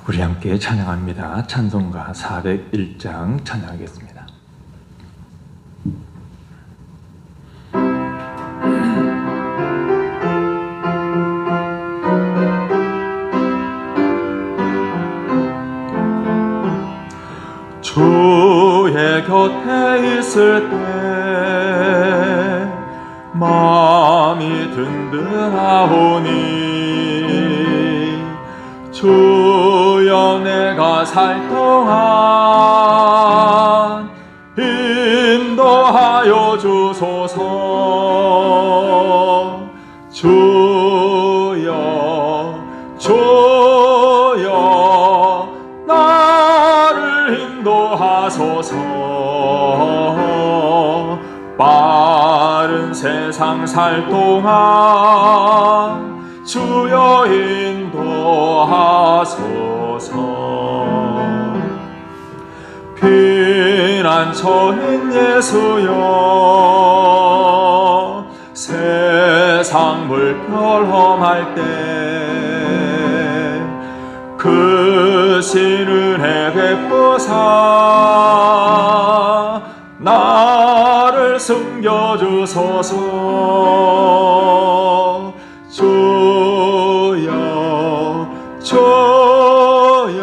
우리 함께 찬양합니다. 찬송가 401장 찬양하겠습니다. 주의 곁에 있을 때 마음이 든든하오니 주여 내가 살 동안 인도하여 주소서. 주여 주여 나를 인도하소서. 빠른 세상 살 동안 주여 인도하소서. 피난처인 예수여 세상 물결 험할 때 그 신은혜 베푸사 나를 숨겨주소서. 주여 주여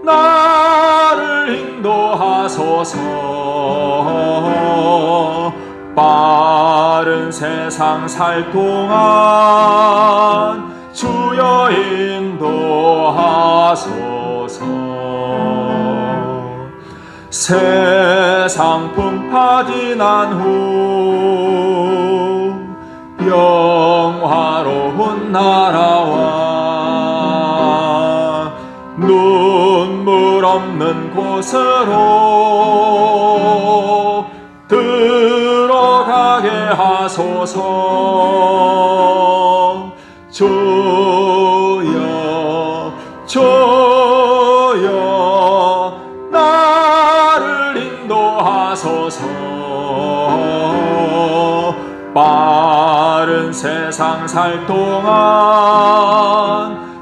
나를 인도하소서. 빠른 세상 살 동안 주여 인도하소서. 세상 풍파 지난 후 영화로운 나라와 눈물 없는 곳으로 들어가게 하소서. 주여 주여 나를 인도하소서. 빠른 세상 살 동안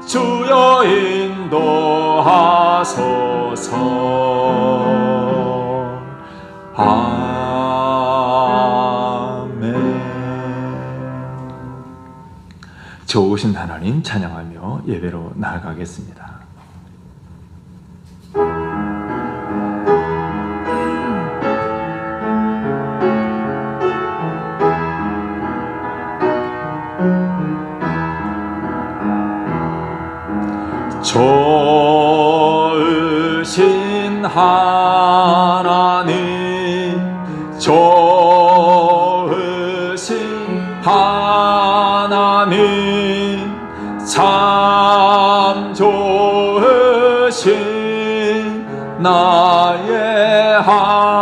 주여 인도하소서. 아멘. 좋으신 하나님 찬양하며 예배로 나아가겠습니다. 좋으신 하나님 좋으신 하나님 참 좋으신 나의 하나님.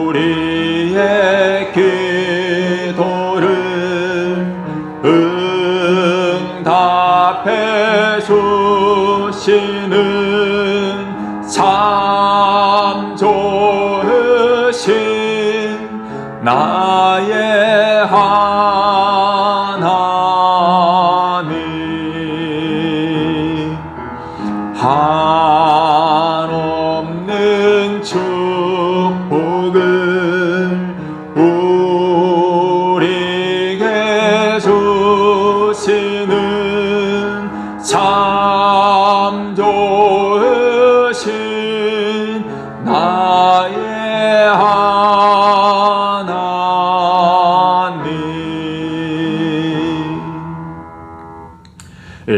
우리의 기도를 응답해 주시는 참 좋으신 나의 하나님. 한없는 축복을 우리에게 주시는 참 좋으신 나의 하나님.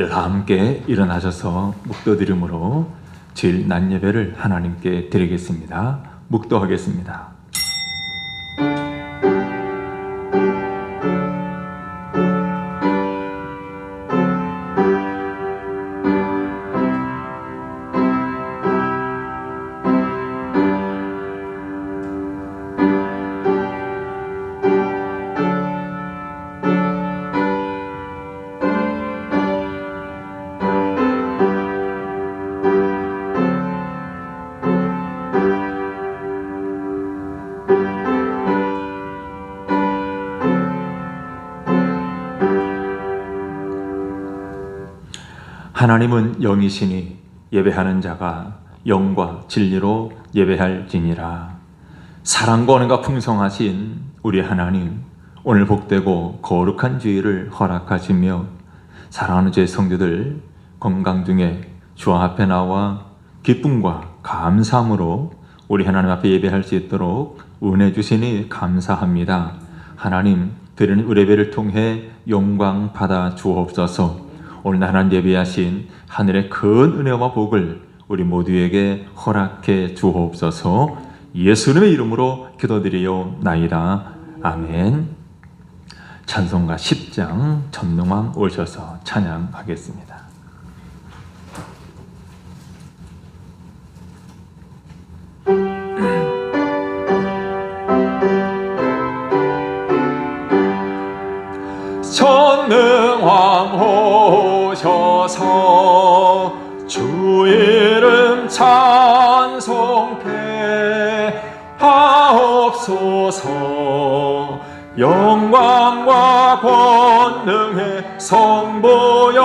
다 함께 일어나셔서 묵도드림으로 주일 낮 예배를 하나님께 드리겠습니다. 묵도하겠습니다. 하나님은 영이시니 예배하는 자가 영과 진리로 예배할지니라. 사랑과 은혜가 풍성하신 우리 하나님, 오늘 복되고 거룩한 주일을 허락하시며 사랑하는 제 성도들 건강 중에 주 앞에 나와 기쁨과 감사함으로 우리 하나님 앞에 예배할 수 있도록 은혜 주시니 감사합니다. 하나님, 드리는 예배를 통해 영광 받아 주옵소서. 오늘 하나님 예배하신 하늘의 큰 은혜와 복을 우리 모두에게 허락해 주옵소서. 예수님의 이름으로 기도드리옵나이다. 아멘. 찬송가 10장 전능왕 오셔서 찬양하겠습니다. 전능왕 오셔서 주 이름 찬송케 하옵소서. 영광과 권능의 성보여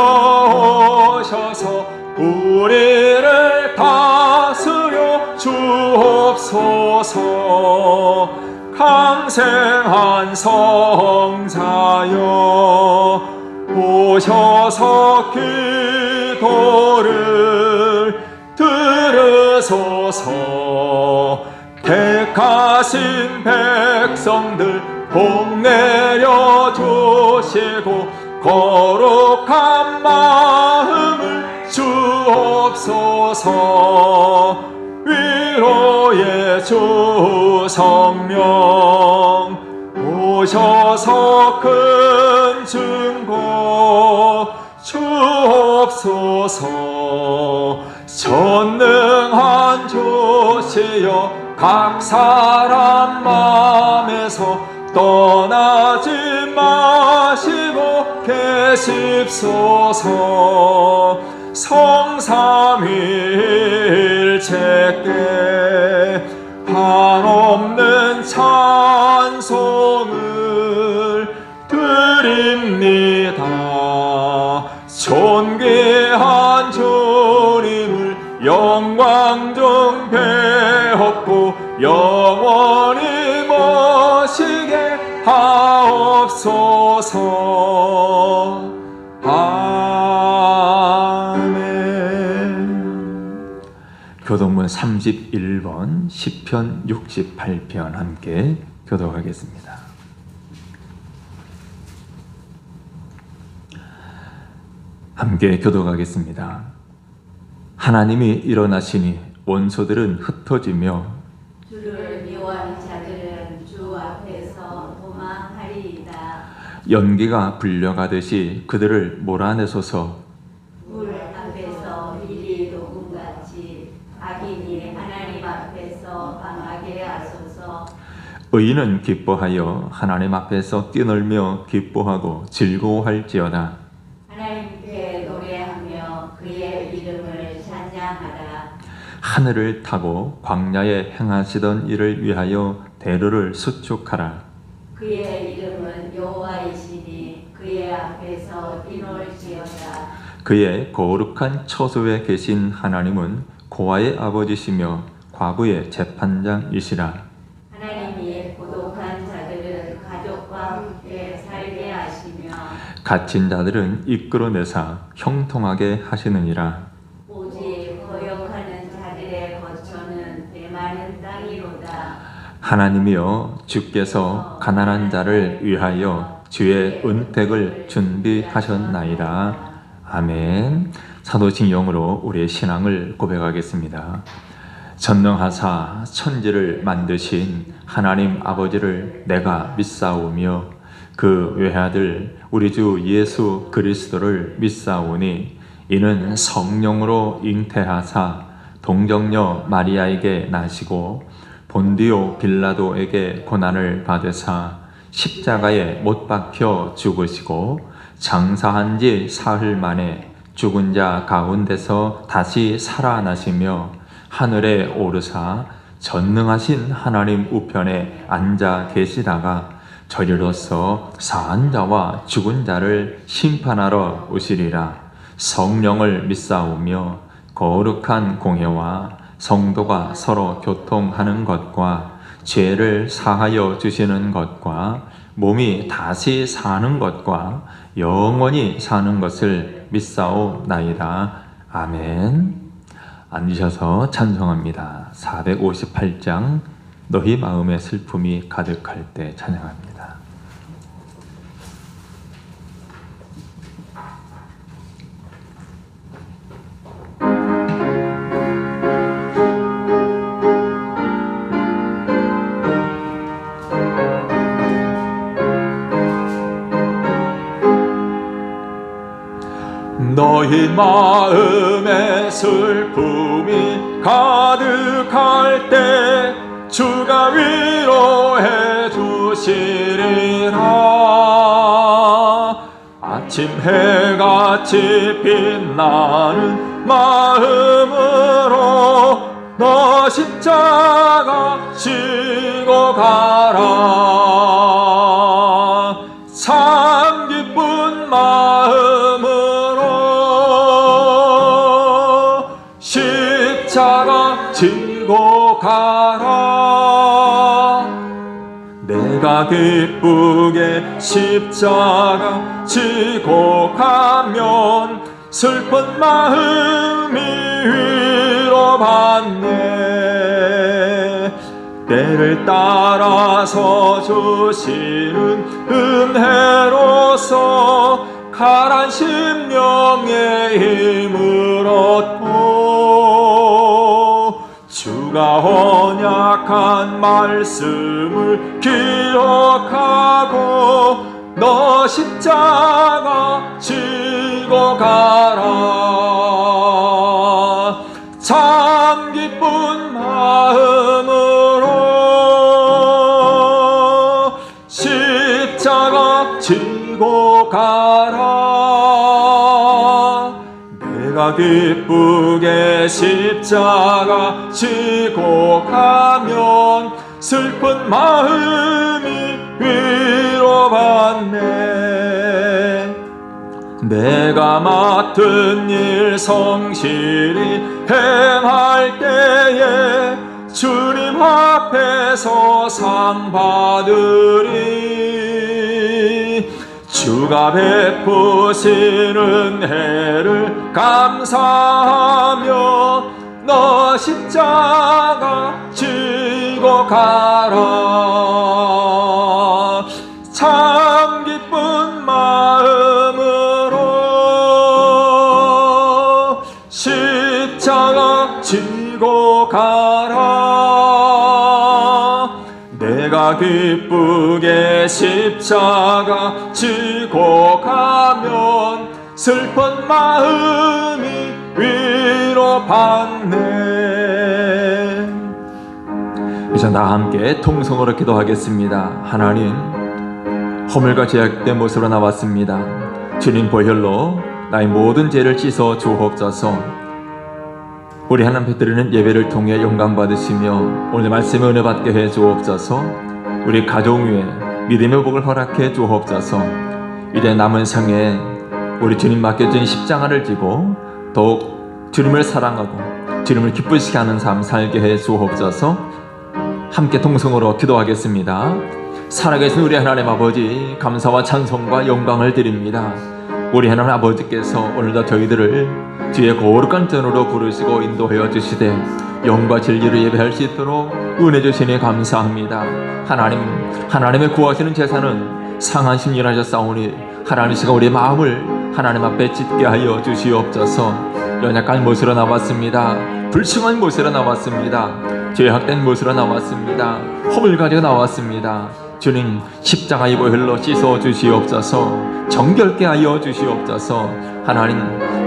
오셔서 우리를 다스려 주옵소서. 강생한 성자여 오셔서 기도를 들으소서. 택하신 백성들 복 내려 주시고 거룩한 마음을 주옵소서. 위로의 주 성령 오셔서 큰 증거 주옵소서. 전능한 주시여 각 사람 마음에서 떠나지 마시고 계십소서. 성삼위일체께 한없는 찬송을 드립니다. 존귀한 주님을 영광 중 배웠고 영원히 모시게 하옵소서. 아멘. 교독문 31번 시편 68편 함께 교독하겠습니다. 함께 교독하겠습니다. 하나님이 일어나시니 원소들은 흩어지며 주를 미워하는 자들은 주 앞에서 도망하리이다. 연기가 불려가듯이 그들을 몰아내소서. 물 앞에서 미리 녹음같이 악인이 하나님 앞에서 방하게 하소서. 의인은 기뻐하여 하나님 앞에서 뛰놀며 기뻐하고 즐거워할지어다. 하나님께 노래하며 그의 이름을 찬양하라. 하늘을 타고 광야에 행하시던 일을 위하여 대로를 수축하라. 그의 이름은 여호와이시니 그의 앞에서 뛰놀지어다. 그의 거룩한 처소에 계신 하나님은 고아의 아버지시며 과부의 재판장이시라. 하나님이 고독한 자들은 가족과 함께 살게 하시며 갇힌 자들은 이끌어내사 형통하게 하시느니라. 오직 거역하는 자들의 거처는 메마른 땅이로다. 하나님이여, 주께서 가난한 자를 위하여 주의 은택을 준비하셨나이다. 아멘. 사도신 영으로 우리의 신앙을 고백하겠습니다. 전능하사 천지를 만드신 하나님 아버지를 내가 믿사오며 그 외아들 우리 주 예수 그리스도를 믿사오니 이는 성령으로 잉태하사 동정녀 마리아에게 나시고 본디오 빌라도에게 고난을 받으사 십자가에 못 박혀 죽으시고 장사한 지 사흘 만에 죽은 자 가운데서 다시 살아나시며 하늘에 오르사 전능하신 하나님 우편에 앉아 계시다가 저리로서 사한 자와 죽은 자를 심판하러 오시리라. 성령을 믿사오며 거룩한 공회와 성도가 서로 교통하는 것과 죄를 사하여 주시는 것과 몸이 다시 사는 것과 영원히 사는 것을 믿사오나이다. 아멘. 앉으셔서 찬송합니다. 458장 너희 마음의 슬픔이 가득할 때 찬양합니다. 너희 마음의 슬픔이 가득할 때 주가 위로해 주시리라. 아침 해같이 빛나는 마음으로 너 십자가 지고 가라. 참 기쁜 마음으로 십자가 지고 가라. 내가 기쁘게 십자가 지고 가면 슬픈 마음이 위로받네. 때를 따라서 주시는 은혜로서 가란 심령의 힘을 얻고 주가 언약한 말씀을 기억하고 너 십자가 지고 가라. 참 기쁜 마음으로 십자가 지고 가라. 내가 기쁘게 십자가 지고 가면 슬픈 마음이 위로받네. 내가 맡은 일 성실히 행할 때에 주님 앞에서 상 받으리. 주가 베푸신 은혜를 감사하며 너 십자가 지고 가라. 참 기쁜 마음으로 십자가 지고 가라. 내가 기쁘게 십자가 지고 가면 슬픈 마음이 위로받네. 이제 다 함께 통성으로 기도하겠습니다. 하나님, 허물과 죄악된 모습으로 나왔습니다. 주님 보혈로 나의 모든 죄를 씻어 주옵소서. 우리 하나님 드리는 예배를 통해 영광 받으시며 오늘 말씀에 은혜 받게 해 주옵소서. 우리 가족 위에 믿음의 복을 허락해 주옵소서. 이제 남은 생에 우리 주님 맡겨진 십자가를 지고 더욱 주님을 사랑하고 주님을 기쁘시게 하는 삶 살게 해 주옵소서. 함께 통성으로 기도하겠습니다. 살아계신 우리 하나님 아버지, 감사와 찬송과 영광을 드립니다. 우리 하나님 아버지께서 오늘도 저희들을 주의 거룩한 전으로 부르시고 인도하여 주시되 영과 진리를 예배할 수 있도록 은혜 주시니 감사합니다. 하나님의 구하시는 제사는 상하신 일하셨사오니 하나님 시가 우리의 마음을 하나님 앞에 찢게 하여 주시옵소서. 연약한 모습으로 나왔습니다. 불충한 모습으로 나왔습니다. 죄악된 모습으로 나왔습니다. 허물 가지고 나왔습니다. 주님, 십자가의 보혈로 씻어 주시옵소서. 정결케 하여 주시옵소서. 하나님,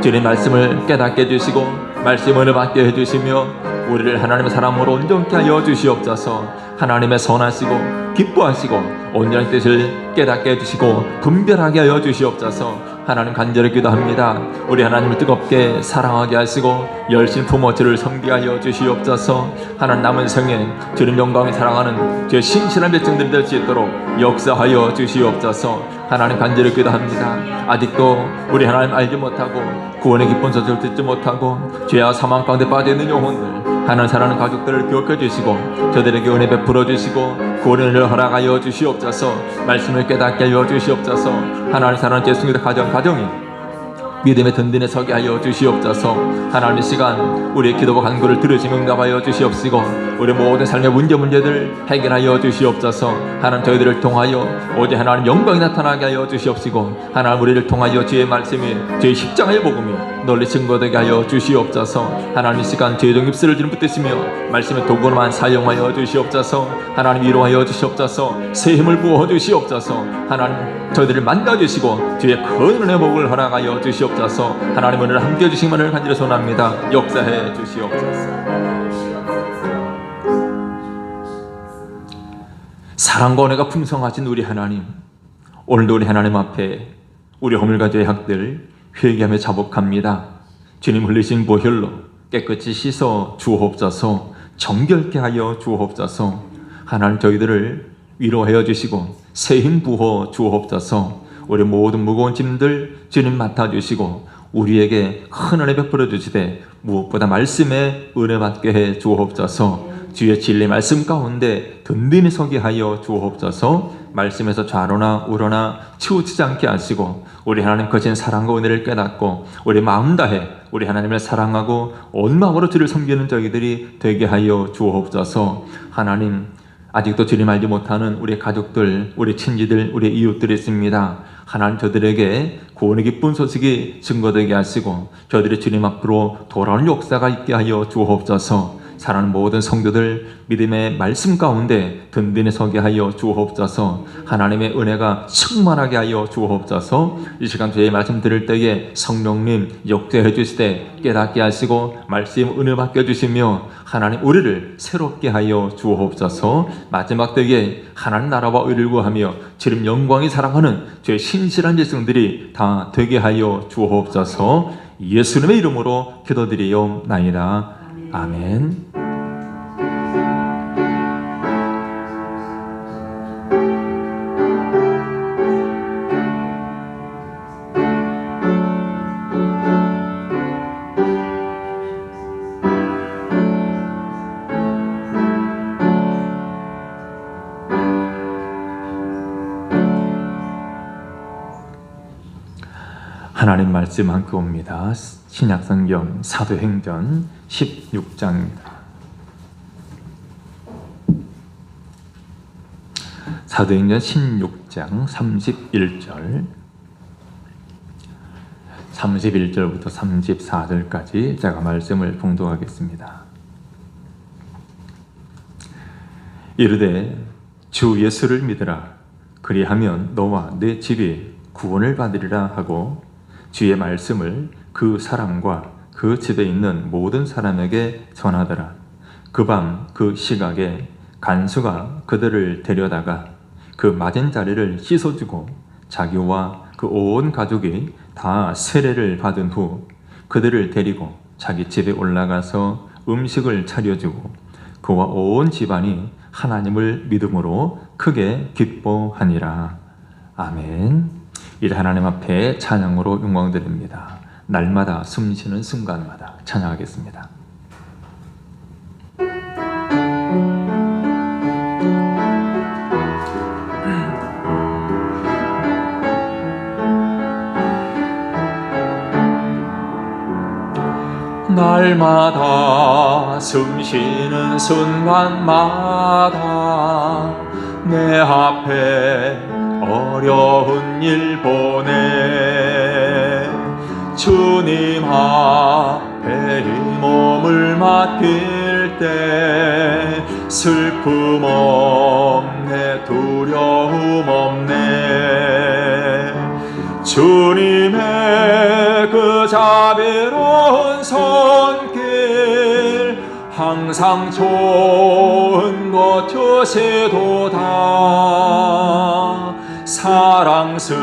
주님 말씀을 깨닫게 해주시고 말씀을 받게 해주시며 우리를 하나님의 사람으로 온전케 하여 주시옵소서. 하나님의 선하시고 기뻐하시고 온전한 뜻을 깨닫게 해주시고 분별하게 하여 주시옵소서. 하나님 간절히 기도합니다. 우리 하나님을 뜨겁게 사랑하게 하시고 열심 품어 주를 섬기게 하여 주시옵소서. 하나님 남은 생에 주님 영광에 사랑하는 제 신실한 백성들이 될 수 있도록 역사하여 주시옵소서. 하나님 간절히 기도합니다. 아직도 우리 하나님 알지 못하고 구원의 기쁜 소식을 듣지 못하고 죄와 사망 가운데 빠져있는 영혼들, 하나님 사랑하는 가족들을 기억해 주시고 저들에게 은혜 베풀어 주시고 구원을 허락하여 주시옵소서. 말씀을 깨닫게 하여 주시옵소서. 하나님 사랑하는 제 승리의 가정이 믿음의 든든에 서게 하여 주시옵소서. 하나님 이 시간 우리의 기도와 간구를 들으시며 응답하여 주시옵시고 우리 모든 삶의 문제들 해결하여 주시옵소서. 하나님 저희들을 통하여 오직 하나님 영광이 나타나게 하여 주시옵시고 하나님 우리를 통하여 주의 말씀이 주의 십자가의 복음이 널리 증거되게 하여 주시옵소서. 하나님 이 시간 죄정 입술을 지름 붙드시며 말씀의 도구만 사용하여 주시옵소서. 하나님 위로하여 주시옵소서. 새 힘을 부어 주시옵소서. 하나님 저희들을 만나주시고 주의 큰 은혜의 복을 허락하여 주시옵소서. 하나님 은혜를 함께 해주시기만을 간절히 소원합니다. 역사해 주시옵소서. 사랑과 은혜가 풍성하신 우리 하나님, 오늘도 우리 하나님 앞에 우리 허물과 죄악들 회개하며 자복합니다. 주님 흘리신 보혈로 깨끗이 씻어 주옵소서. 정결케 하여 주옵소서. 하나님 저희들을 위로하여 주시고 새 힘 부어 주옵소서. 우리 모든 무거운 짐들 주님 맡아주시고 우리에게 큰 은혜 베풀어 주시되 무엇보다 말씀에 은혜 받게 해 주옵소서. 주의 진리 말씀 가운데 든든히 서게 하여 주옵소서. 말씀에서 좌로나 우로나 치우치지 않게 하시고 우리 하나님 거신 사랑과 은혜를 깨닫고 우리 마음 다해 우리 하나님을 사랑하고 온 마음으로 주를 섬기는 저희들이 되게 하여 주옵소서. 하나님 아직도 주님 알지 못하는 우리 가족들, 우리 친지들, 우리 이웃들이 있습니다. 하나님 저들에게 구원의 기쁜 소식이 증거되게 하시고 저들이 주님 앞으로 돌아오는 역사가 있게 하여 주옵소서. 사랑하는 모든 성도들 믿음의 말씀 가운데 든든히 서게 하여 주옵소서. 하나님의 은혜가 충만하게 하여 주옵소서. 이 시간 주의 말씀 들을 때에 성령님 역대해 주시되 깨닫게 하시고 말씀 은혜 받게 주시며 하나님 우리를 새롭게 하여 주옵소서. 마지막 때에 하나님 나라와 의를 구하며 주님 영광이 사랑하는 주의 신실한 백성들이 다 되게 하여 주옵소서. 예수님의 이름으로 기도드리옵나이다. 아멘. 하나님 말씀 함께 옵니다. 신약성경 사도행전 16장입니다. 사도행전 16장 31절부터 34절까지 제가 말씀을 봉독하겠습니다. 이르되 주 예수를 믿으라. 그리하면 너와 내 집이 구원을 받으리라 하고 주의 말씀을 그 사람과 그 집에 있는 모든 사람에게 전하더라. 그 밤 그 시각에 간수가 그들을 데려다가 그 맞은 자리를 씻어주고 자기와 그 온 가족이 다 세례를 받은 후 그들을 데리고 자기 집에 올라가서 음식을 차려주고 그와 온 집안이 하나님을 믿음으로 크게 기뻐하니라. 아멘. 이제 하나님 앞에 찬양으로 영광드립니다. 날마다 숨쉬는 순간마다 찬양하겠습니다. 날마다 숨쉬는 순간마다 내 앞에 어려운 일 보내 주님 앞에 이 몸을 맡길 때 슬픔 없네 두려움 없네 주님의 그 자비로운 손길 항상 좋은 것 주시도다 사랑스레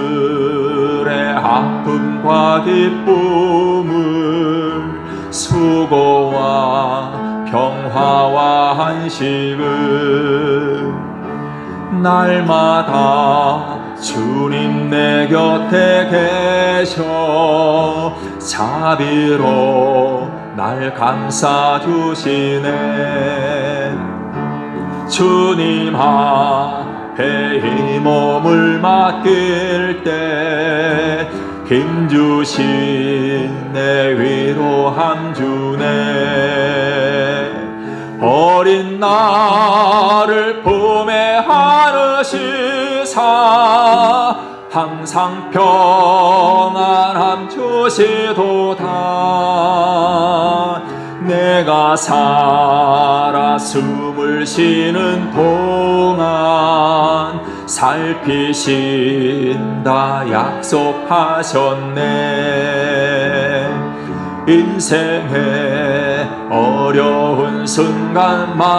아픔과 기쁨을 수고와 평화와 안식을 날마다 주님 내 곁에 계셔 자비로 날 감싸주시네. 주님 앞에 이 몸을 맡길 때 힘주신 내 위로함 주네. 어린 나를 품에 안으시사 항상 평안함 주시도다. 내가 살아 숨을 쉬는 동안 살피신다 약속하셨네. 인생의 어려운 순간마다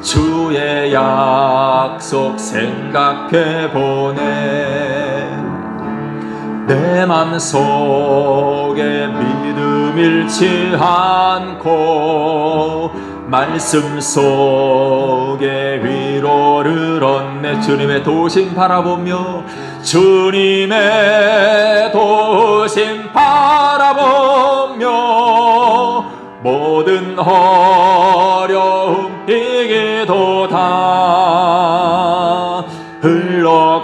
주의 약속 생각해보네. 내 맘속에 믿음 잃지 않고 말씀 속에 위로를 얻네. 주님의 도심 바라보며 주님의 도심 바라보며 모든 어려움 이기도다. 흘러가는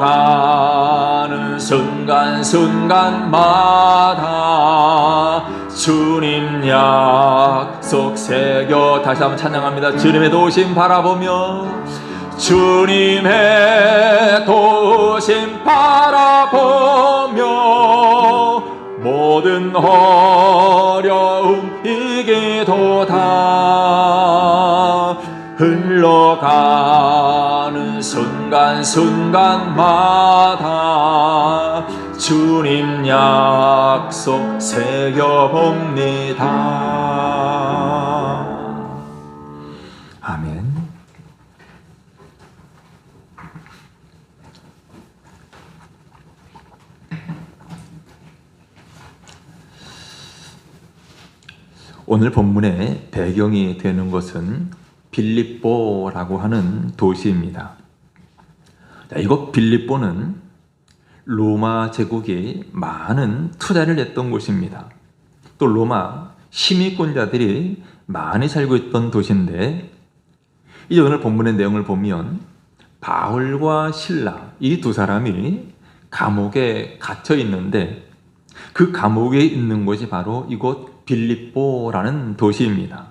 순간순간마다 주님 약속 새겨 다시 한번 찬양합니다. 주님의 도심 바라보며 주님의 도심 바라보며 모든 어려움 이기도다. 흘러가는 순간순간마다 주님 약속 새겨봅니다. 아멘. 오늘 본문의 배경이 되는 것은 빌립보라고 하는 도시입니다. 이곳 빌립보는 로마 제국이 많은 투자를 했던 곳입니다. 또 로마 시민권자들이 많이 살고 있던 도시인데, 이제 오늘 본문의 내용을 보면 바울과 실라 이 두 사람이 감옥에 갇혀 있는데, 그 감옥에 있는 곳이 바로 이곳 빌립보라는 도시입니다.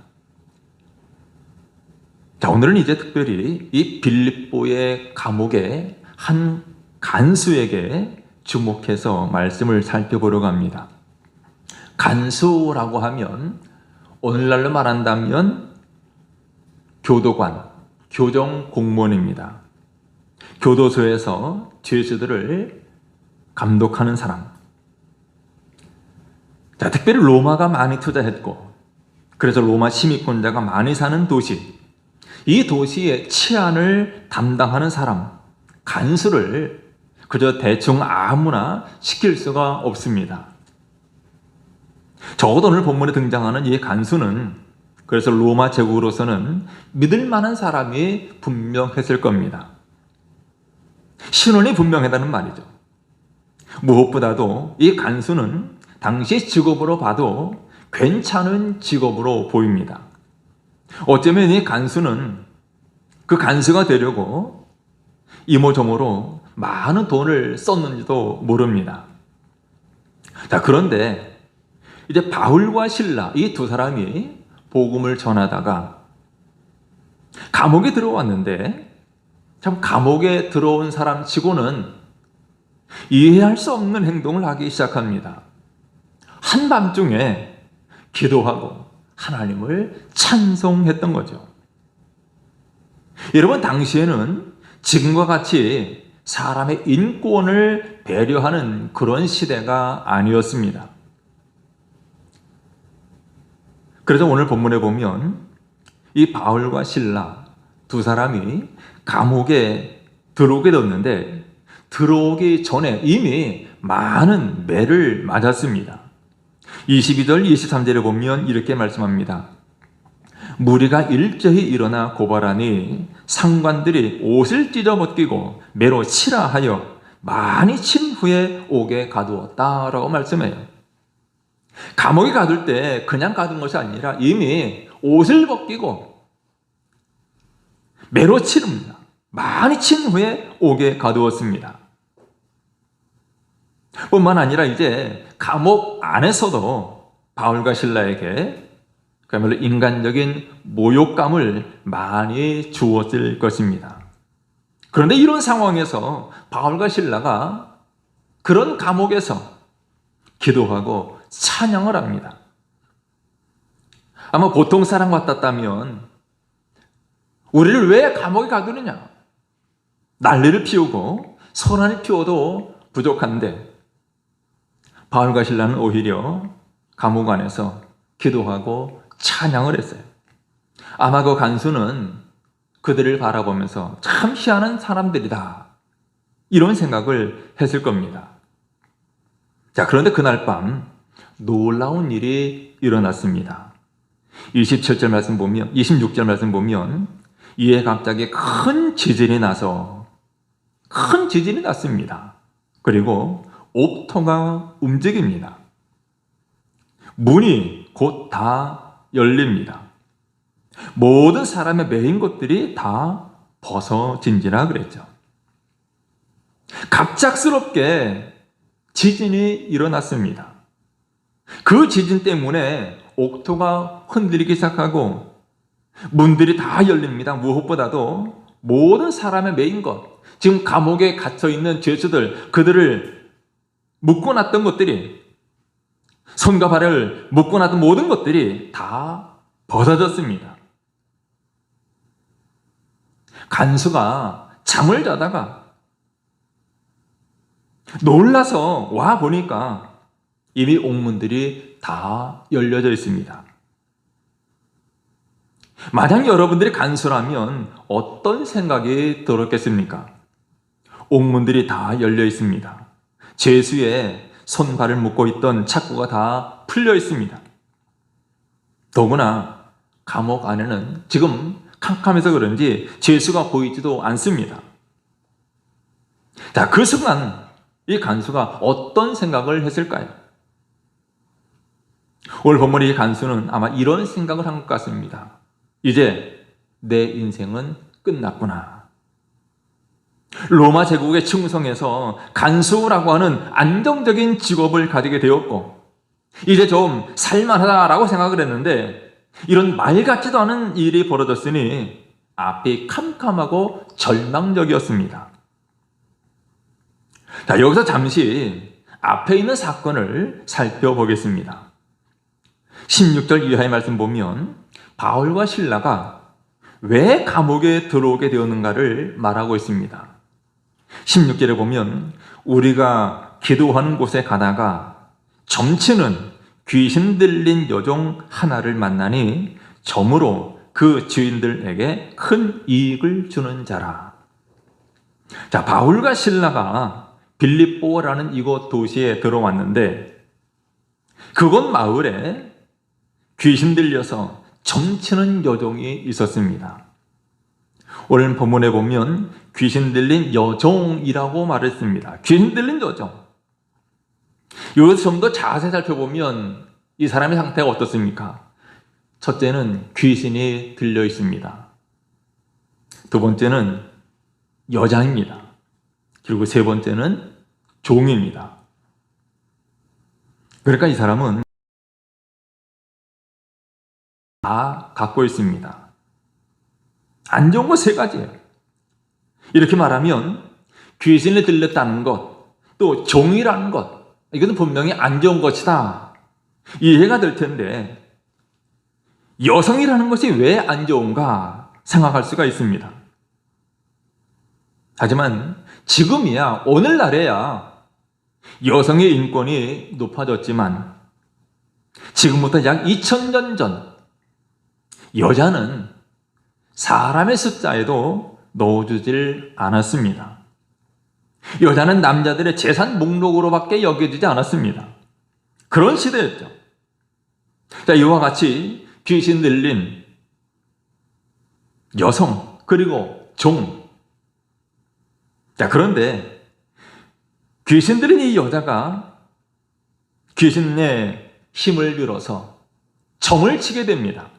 자, 오늘은 이제 특별히 이 빌립보의 감옥의 한 간수에게 주목해서 말씀을 살펴보려고 합니다. 간수라고 하면 오늘날로 말한다면 교도관, 교정 공무원입니다. 교도소에서 죄수들을 감독하는 사람. 자, 특별히 로마가 많이 투자했고, 그래서 로마 시민권자가 많이 사는 도시, 이 도시의 치안을 담당하는 사람, 간수를 그저 대충 아무나 시킬 수가 없습니다. 적어도 오늘 본문에 등장하는 이 간수는, 그래서 로마 제국으로서는 믿을 만한 사람이 분명했을 겁니다. 신원이 분명하다는 말이죠. 무엇보다도 이 간수는 당시 직업으로 봐도 괜찮은 직업으로 보입니다. 어쩌면 이 간수는 그 간수가 되려고 이모저모로 많은 돈을 썼는지도 모릅니다. 자, 그런데 이제 바울과 실라 이 두 사람이 복음을 전하다가 감옥에 들어왔는데, 참 감옥에 들어온 사람 치고는 이해할 수 없는 행동을 하기 시작합니다. 한밤중에 기도하고 하나님을 찬송했던 거죠. 여러분, 당시에는 지금과 같이 사람의 인권을 배려하는 그런 시대가 아니었습니다. 그래서 오늘 본문에 보면 이 바울과 실라 두 사람이 감옥에 들어오게 되었는데 들어오기 전에 이미 많은 매를 맞았습니다. 22절 23절에 보면 이렇게 말씀합니다. 무리가 일제히 일어나 고발하니 상관들이 옷을 찢어 벗기고 매로 치라 하여 많이 친 후에 옥에 가두었다라고 말씀해요. 감옥에 가둘 때 그냥 가둔 것이 아니라 이미 옷을 벗기고 매로 치릅니다. 많이 친 후에 옥에 가두었습니다. 뿐만 아니라 이제 감옥 안에서도 바울과 실라에게 그야말로 인간적인 모욕감을 많이 주었을 것입니다. 그런데 이런 상황에서 바울과 실라가 그런 감옥에서 기도하고 찬양을 합니다. 아마 보통 사람 같았다면 우리를 왜 감옥에 가두느냐? 난리를 피우고 소란을 피워도 부족한데 바울과 실라는 오히려 감옥 안에서 기도하고 찬양을 했어요. 아마 그 간수는 그들을 바라보면서 참 희한한 사람들이다, 이런 생각을 했을 겁니다. 자, 그런데 그날 밤 놀라운 일이 일어났습니다. 26절 말씀 보면 이에 갑자기 큰 지진이 났습니다. 그리고 옥토가 움직입니다. 문이 곧 다 열립니다. 모든 사람의 매인 것들이 다 벗어진지라 그랬죠. 갑작스럽게 지진이 일어났습니다. 그 지진 때문에 옥토가 흔들리기 시작하고 문들이 다 열립니다. 무엇보다도 모든 사람의 매인 것, 지금 감옥에 갇혀있는 죄수들, 그들을 묶어놨던 것들이, 손과 발을 묶어놨던 모든 것들이 다 벗어졌습니다. 간수가 잠을 자다가 놀라서 와 보니까 이미 옥문들이 다 열려져 있습니다. 만약 여러분들이 간수라면 어떤 생각이 들었겠습니까? 옥문들이 다 열려 있습니다. 죄수의 손발을 묶고 있던 착고가 다 풀려 있습니다. 더구나 감옥 안에는 지금 캄캄해서 그런지 죄수가 보이지도 않습니다. 자, 그 순간 이 간수가 어떤 생각을 했을까요? 오늘 본문의 이 간수는 아마 이런 생각을 한 것 같습니다. 이제 내 인생은 끝났구나. 로마 제국에 충성해서 간수라고 하는 안정적인 직업을 가지게 되었고 이제 좀 살만하다라고 생각을 했는데 이런 말 같지도 않은 일이 벌어졌으니 앞이 캄캄하고 절망적이었습니다. 자, 여기서 잠시 앞에 있는 사건을 살펴보겠습니다. 16절 이하의 말씀 보면 바울과 실라가 왜 감옥에 들어오게 되었는가를 말하고 있습니다. 16절에 보면 우리가 기도하는 곳에 가다가 점치는 귀신 들린 여종 하나를 만나니 점으로 그 주인들에게 큰 이익을 주는 자라. 자, 바울과 실라가 빌립보라는 이곳 도시에 들어왔는데 그곳 마을에 귀신 들려서 점치는 여종이 있었습니다. 오늘 본문에 보면 귀신 들린 여종이라고 말했습니다. 귀신 들린 여종. 여기서 좀 더 자세히 살펴보면 이 사람의 상태가 어떻습니까? 첫째는 귀신이 들려 있습니다. 두 번째는 여자입니다. 그리고 세 번째는 종입니다. 그러니까 이 사람은 다 갖고 있습니다. 안 좋은 거 세 가지예요. 이렇게 말하면 귀신이 들렸다는 것, 또 종이라는 것, 이것은 분명히 안 좋은 것이다, 이해가 될 텐데 여성이라는 것이 왜 안 좋은가 생각할 수가 있습니다. 하지만 지금이야, 오늘날에야 여성의 인권이 높아졌지만 지금부터 약 2000년 전 여자는 사람의 숫자에도 넣어주질 않았습니다. 여자는 남자들의 재산 목록으로밖에 여겨지지 않았습니다. 그런 시대였죠. 자, 이와 같이 귀신 들린 여성 그리고 종. 자, 그런데 귀신 들린 이 여자가 귀신의 힘을 빌어서 점을 치게 됩니다.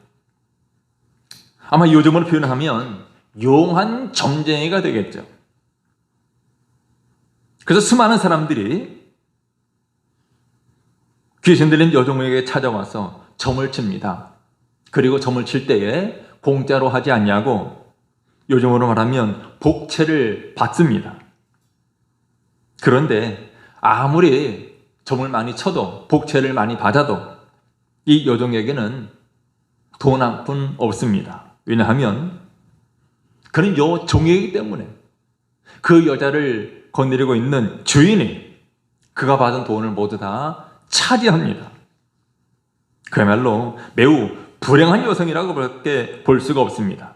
아마 요즘으로 표현하면 용한 점쟁이가 되겠죠. 그래서 수많은 사람들이 귀신 들린 여종에게 찾아와서 점을 칩니다. 그리고 점을 칠 때에 공짜로 하지 않냐고 요즘으로 말하면 복채를 받습니다. 그런데 아무리 점을 많이 쳐도 복채를 많이 받아도 이 여종에게는 돈 한 푼 없습니다. 왜냐하면 그는 여종이기 때문에 그 여자를 거느리고 있는 주인이 그가 받은 돈을 모두 다 차지합니다. 그야말로 매우 불행한 여성이라고밖에 볼 수가 없습니다.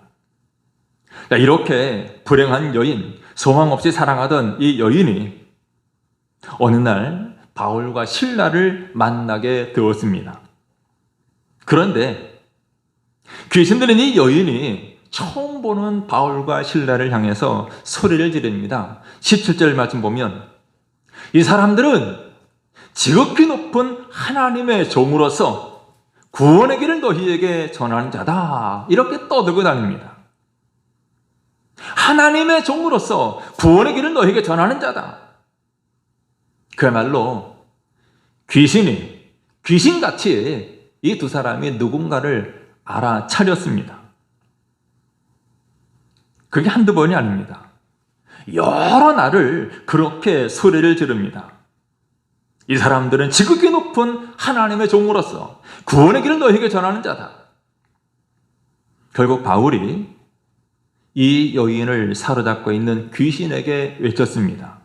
이렇게 불행한 여인, 소망 없이 사랑하던 이 여인이 어느 날 바울과 실라를 만나게 되었습니다. 그런데 귀신 들린 이 여인이 처음 보는 바울과 실라를 향해서 소리를 지릅니다. 17절 말씀 보면 이 사람들은 지극히 높은 하나님의 종으로서 구원의 길을 너희에게 전하는 자다. 이렇게 떠들고 다닙니다. 하나님의 종으로서 구원의 길을 너희에게 전하는 자다. 그야말로 귀신같이 이 두 사람이 누군가를 알아차렸습니다. 그게 한두 번이 아닙니다. 여러 날을 그렇게 소리를 지릅니다. 이 사람들은 지극히 높은 하나님의 종으로서 구원의 길을 너희에게 전하는 자다. 결국 바울이 이 여인을 사로잡고 있는 귀신에게 외쳤습니다.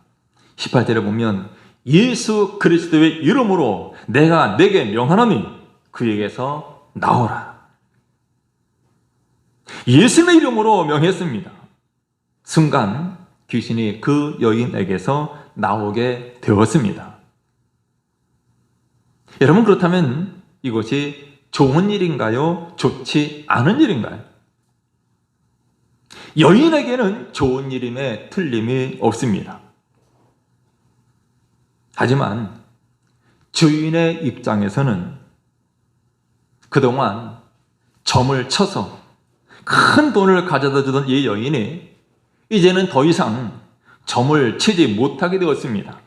18절에 보면 예수 그리스도의 이름으로 내가 네게 명하노니 그에게서 나오라. 예수님의 이름으로 명했습니다. 순간 귀신이 그 여인에게서 나오게 되었습니다. 여러분, 그렇다면 이것이 좋은 일인가요? 좋지 않은 일인가요? 여인에게는 좋은 일임에 틀림이 없습니다. 하지만 주인의 입장에서는 그동안 점을 쳐서 큰 돈을 가져다 주던 이 여인이 이제는 더 이상 점을 치지 못하게 되었습니다.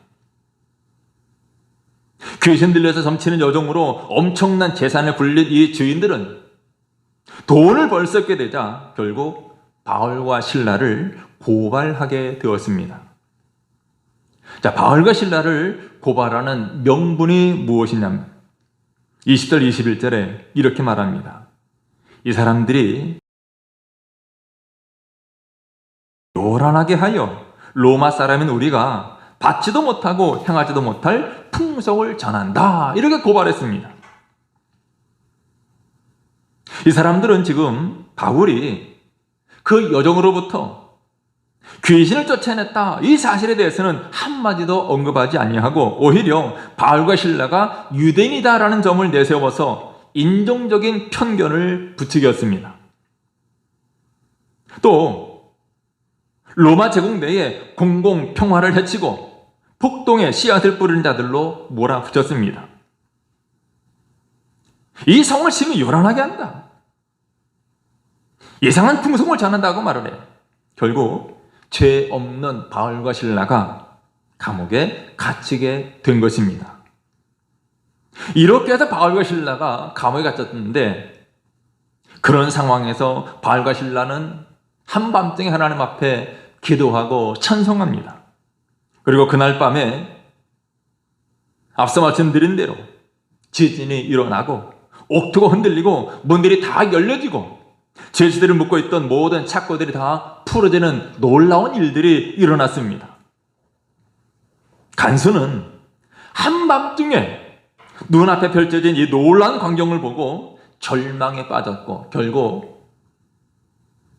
귀신 들려서 점치는 여종으로 엄청난 재산을 굴린 이 주인들은 돈을 벌 수 없게 되자 결국 바울과 실라를 고발하게 되었습니다. 자, 바울과 실라를 고발하는 명분이 무엇이냐면 20절 21절에 이렇게 말합니다. 이 사람들이 요란하게 하여 로마 사람인 우리가 받지도 못하고 행하지도 못할 풍속을 전한다. 이렇게 고발했습니다. 이 사람들은 지금 바울이 그 여종으로부터 귀신을 쫓아냈다. 이 사실에 대해서는 한마디도 언급하지 아니하고 오히려 바울과 실라가 유대인이다라는 점을 내세워서 인종적인 편견을 부추겼습니다. 또 로마 제국 내에 공공 평화를 해치고 폭동에 씨앗을 뿌리는 자들로 몰아붙였습니다. 이 성을 심히 요란하게 한다. 이상한 풍속을 전한다고 말을 해요. 결국 죄 없는 바울과 실라가 감옥에 갇히게 된 것입니다. 이렇게 해서 바울과 실라가 감옥에 갇혔는데 그런 상황에서 바울과 실라는 한밤중에 하나님 앞에 기도하고 찬송합니다. 그리고 그날 밤에 앞서 말씀드린 대로 지진이 일어나고 옥토가 흔들리고 문들이 다 열려지고 죄수들을 묶고 있던 모든 착고들이 다 풀어지는 놀라운 일들이 일어났습니다. 간수는 한밤중에 눈앞에 펼쳐진 이 놀라운 광경을 보고 절망에 빠졌고 결국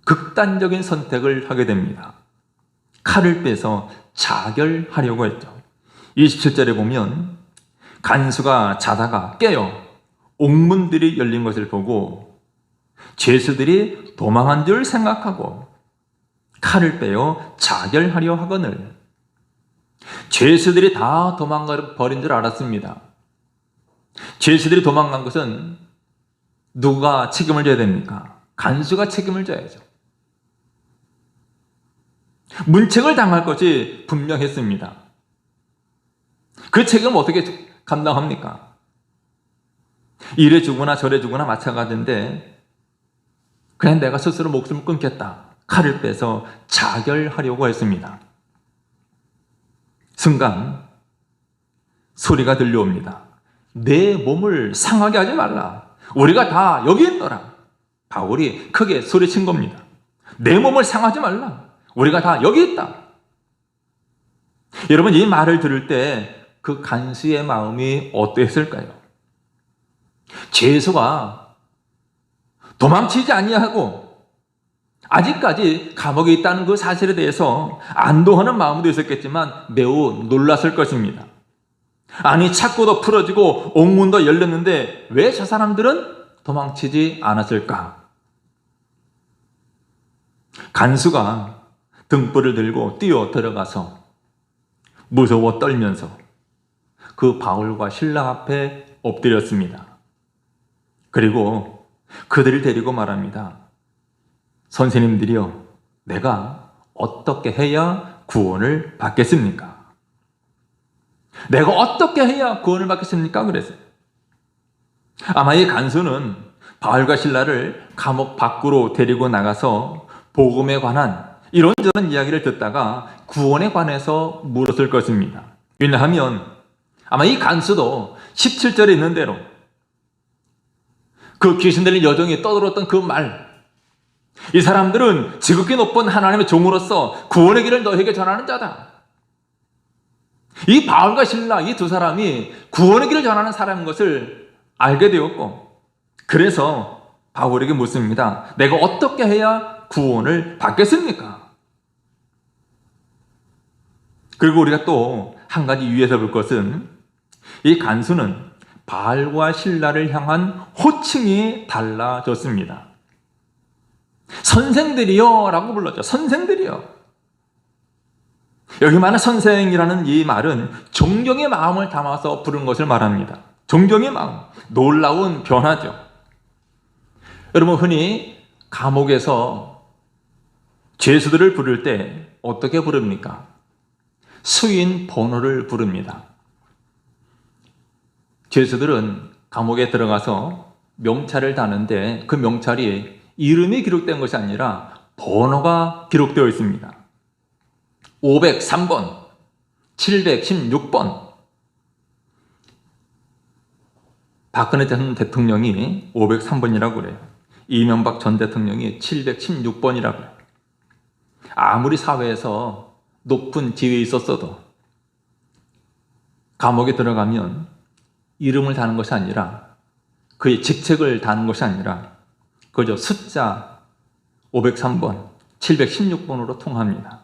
극단적인 선택을 하게 됩니다. 칼을 빼서 자결하려고 했죠. 27절에 보면 간수가 자다가 깨어 옥문들이 열린 것을 보고 죄수들이 도망한 줄 생각하고 칼을 빼어 자결하려 하거늘 죄수들이 다 도망가 버린 줄 알았습니다. 죄수들이 도망간 것은 누가 책임을 져야 됩니까? 간수가 책임을 져야죠. 문책을 당할 것이 분명했습니다. 그 책임을 어떻게 감당합니까? 이래 주거나 저래 주거나 마찬가지인데 그냥 내가 스스로 목숨을 끊겠다. 칼을 빼서 자결하려고 했습니다. 순간 소리가 들려옵니다. 내 몸을 상하게 하지 말라. 우리가 다 여기 있노라. 바울이 크게 소리친 겁니다. 내 몸을 상하지 말라. 우리가 다 여기 있다. 여러분, 이 말을 들을 때 그 간수의 마음이 어땠을까요? 죄수가 도망치지 아니하고 아직까지 감옥에 있다는 그 사실에 대해서 안도하는 마음도 있었겠지만 매우 놀랐을 것입니다. 아니, 착고도 풀어지고 옥문도 열렸는데 왜 저 사람들은 도망치지 않았을까? 간수가 등불을 들고 뛰어 들어가서 무서워 떨면서 그 바울과 신라 앞에 엎드렸습니다. 그리고 그들을 데리고 말합니다. 선생님들이여, 내가 어떻게 해야 구원을 받겠습니까? 내가 어떻게 해야 구원을 받겠습니까? 그랬어요. 아마 이 간수는 바울과 신라를 감옥 밖으로 데리고 나가서 복음에 관한 이런저런 이야기를 듣다가 구원에 관해서 물었을 것입니다. 왜냐하면 아마 이 간수도 17절에 있는 대로 그 귀신 들린 여종이 떠들었던 그 말, 이 사람들은 지극히 높은 하나님의 종으로서 구원의 길을 너에게 전하는 자다. 이 바울과 신라 이 두 사람이 구원의 길을 전하는 사람인 것을 알게 되었고, 그래서 바울에게 묻습니다. 내가 어떻게 해야 구원을 받겠습니까? 그리고 우리가 또 한 가지 유의해서 볼 것은 이 간수는 바울과 신라를 향한 호칭이 달라졌습니다. 선생들이여 라고 불렀죠. 선생들이여. 여기 말하는 선생이라는 이 말은 존경의 마음을 담아서 부른 것을 말합니다. 존경의 마음, 놀라운 변화죠. 여러분, 흔히 감옥에서 죄수들을 부를 때 어떻게 부릅니까? 수인 번호를 부릅니다. 죄수들은 감옥에 들어가서 명찰을 다는데 그 명찰이 이름이 기록된 것이 아니라 번호가 기록되어 있습니다. 503번, 716번. 박근혜 전 대통령이 503번이라고 그래요. 이명박 전 대통령이 716번이라고 그래요. 아무리 사회에서 높은 지위에 있었어도 감옥에 들어가면 이름을 다는 것이 아니라 그의 직책을 다는 것이 아니라 그저 숫자 503번, 716번으로 통합니다.